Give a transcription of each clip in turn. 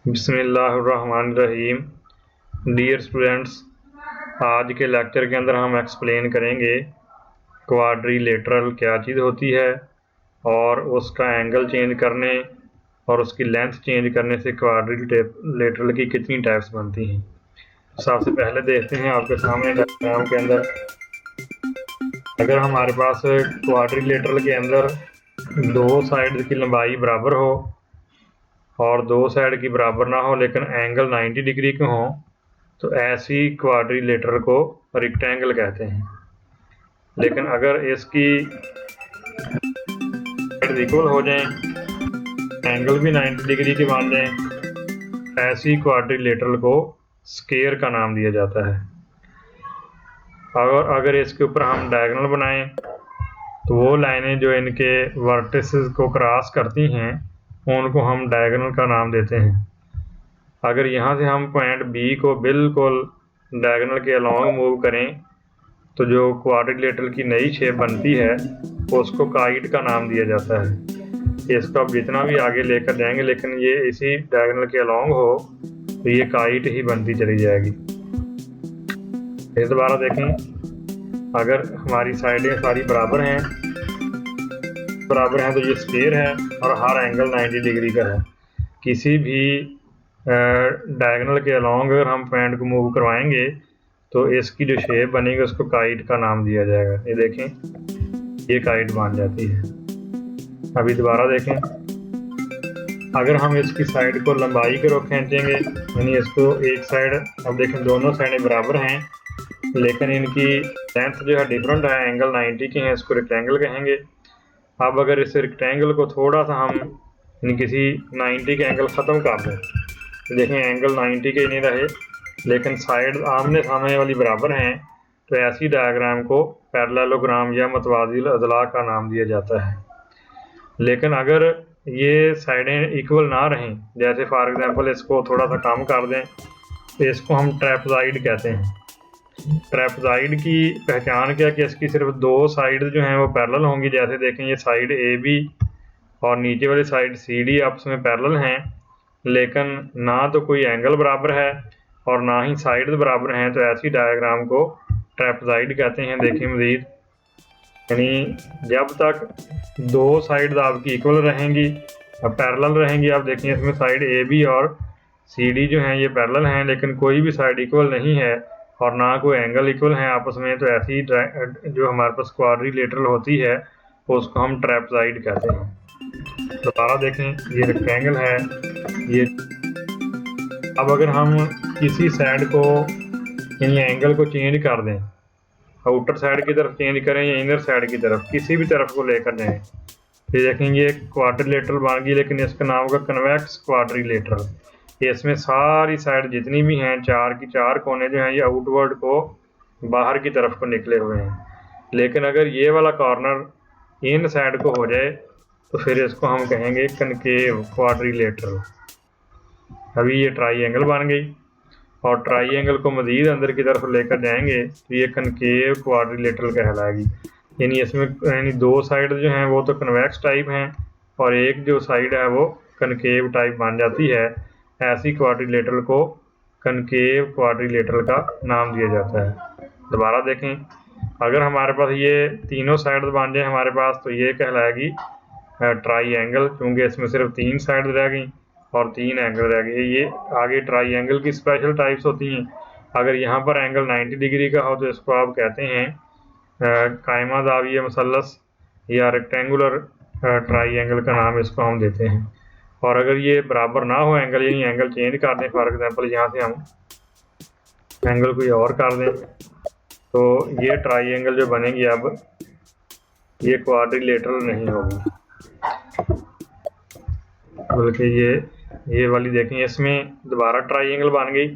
बिस्मिल्लाहिर्रहमानिर्रहीम। Dear students, आज के लेक्चर के अंदर हम एक्सप्लेन करेंगे क्वाड्रिलेटरल क्या चीज़ होती है और उसका एंगल चेंज करने और उसकी लेंथ चेंज करने से क्वाड्रिलेटरल की कितनी टाइप्स बनती हैं। सबसे पहले देखते हैं आपके सामने डायग्राम के अंदर, अगर हमारे पास क्वाड्रिलेटरल के अंदर दो साइड की लंबाई बराबर हो और दो साइड की बराबर ना हो लेकिन एंगल 90 डिग्री के हों तो ऐसी क्वाड्रिलेटरल को रेक्टेंगल कहते हैं। लेकिन अगर इसकी साइड इक्वल हो जाएं, एंगल भी 90 डिग्री के बन जाएं, ऐसी क्वाड्रिलेटरल को स्क्वायर का नाम दिया जाता है। अगर इसके ऊपर हम डायगोनल बनाएं तो वो लाइनें जो इनके वर्टिसेस को क्रॉस करती हैं उनको हम डायगोनल का नाम देते हैं। अगर यहाँ से हम पॉइंट बी को बिल्कुल डायगोनल के अलॉन्ग मूव करें तो जो क्वाड्रिलेटरल की नई शेप बनती है उसको काइट का नाम दिया जाता है। इसको आप जितना भी आगे लेकर जाएंगे लेकिन ये इसी डायगोनल के अलॉन्ग हो तो ये काइट ही बनती चली जाएगी। फिर दोबारा देखें, अगर हमारी साइडें सारी बराबर हैं तो ये स्क्वायर है और हर एंगल 90 डिग्री का है। किसी भी डायगोनल के अलॉन्ग अगर हम पॉइंट को मूव करवाएंगे तो इसकी जो शेप बनेगी उसको काइट का नाम दिया जाएगा। ये देखें, ये काइट बन जाती है। अभी दोबारा देखें, अगर हम इसकी साइड को लंबाई के रोक खींचेंगे यानी इसको एक साइड, अब देखें दोनों साइडें बराबर हैं लेकिन इनकी लेंथ जो है डिफरेंट है, एंगल 90 की है, इसको रेक्टेंगल कहेंगे। अब अगर इस रेक्टेंगल को थोड़ा सा हम किसी 90 के एंगल ख़त्म कर दें तो देखें एंगल 90 के नहीं रहे लेकिन साइड आमने सामने वाली बराबर हैं, तो ऐसी डायग्राम को पैरेललोग्राम या मुतवाज़िल अज़ला का नाम दिया जाता है। लेकिन अगर ये साइडें इक्वल ना रहें, जैसे फॉर एग्जांपल इसको थोड़ा सा कम कर दें तो इसको हम ट्रैपेज़ॉइड कहते हैं। ट्रैपेज़ॉइड की पहचान क्या कि इसकी सिर्फ दो साइड जो हैं वो पैरेलल होंगी। जैसे देखें ये साइड ए बी और नीचे वाली साइड सी डी आपस में पैरेलल हैं लेकिन ना तो कोई एंगल बराबर है और ना ही साइड बराबर हैं, तो ऐसी डायग्राम को ट्रैपेज़ॉइड कहते हैं। देखें मज़ीद, यानी जब तक दो साइड आपकी इक्वल रहेंगी, पैरेलल रहेंगी, आप देखें इसमें साइड ए बी और सी डी जो हैं ये पैरेलल हैं लेकिन कोई भी साइड इक्वल नहीं है और ना कोई एंगल इक्वल है आपस में, तो ऐसी जो हमारे पास क्वाड्रिलेटरल होती है उसको हम ट्रैपेज़ॉइड कहते हैं। दोबारा देखें, ये रेक्टेंगल है ये। अब अगर हम किसी साइड को यानी एंगल को चेंज कर दें, आउटर साइड की तरफ चेंज करें या इनर साइड की तरफ, किसी भी तरफ को लेकर जाएं, तो देखेंगे एक क्वाड्रिलेटरल बन गई लेकिन इसका नाम होगा कन्वेक्स क्वाड्रिलेटरल। इसमें सारी साइड जितनी भी हैं, चार की चार कोने जो हैं ये आउटवर्ड को बाहर की तरफ को निकले हुए हैं। लेकिन अगर ये वाला कॉर्नर इन साइड को हो जाए तो फिर इसको हम कहेंगे कनकेव क्वाड्रिलेटरल। अभी ये ट्राइएंगल बन गई और ट्राइएंगल को मज़ीद अंदर की तरफ लेकर जाएंगे तो ये कनकेव क्वाड्रिलेटरल कहलाएगी। यानी इसमें दो साइड जो हैं वो तो कन्वेक्स टाइप हैं और एक जो साइड है वो कनकेव टाइप बन जाती है। ऐसी क्वाड्रिलेटरल को कनकेव क्वाड्रिलेटरल का नाम दिया जाता है। दोबारा देखें, अगर हमारे पास ये तीनों साइड बन जाए हमारे पास तो ये कहलाएगी ट्राइएंगल, क्योंकि इसमें सिर्फ तीन साइड रह गई और तीन एंगल रह गए। ये आगे ट्राइएंगल की स्पेशल टाइप्स होती हैं। अगर यहाँ पर एंगल 90 डिग्री का हो तो इसको आप कहते हैं कायमा ज़ाविया मुसल्लस या रेक्टेंगुलर ट्राइएंगल का नाम इसको हम देते हैं। और अगर ये बराबर ना हो एंगल, यानी एंगल चेंज कर दें, फॉर एग्जांपल यहाँ से हम एंगल कोई और कर दें तो ये ट्राइएंगल जो बनेगी अब ये क्वाड्रिलेटरल नहीं होगी, बल्कि ये वाली देखें इसमें दोबारा ट्राइएंगल बन गई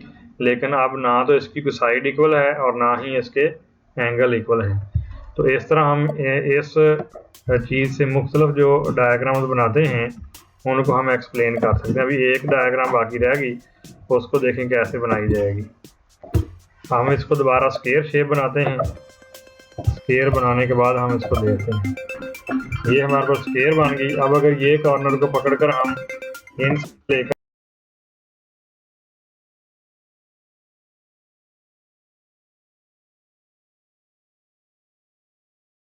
लेकिन अब ना तो इसकी कोई साइड इक्वल है और ना ही इसके एंगल इक्वल हैं। तो इस तरह हम इस चीज़ से मुख्तलिफ जो डायग्राम्स बनाते हैं उनको हम एक्सप्लेन कर सकते हैं। अभी एक डायग्राम बाकी रह गई, उसको देखें कैसे बनाई जाएगी। हम इसको दोबारा स्क्वायर शेप बनाते हैं। स्क्वायर बनाने के बाद हम इसको देखते हैं, ये हमारे पास स्क्वायर बन गई। अब अगर ये कॉर्नर को पकड़कर हम इन लेकर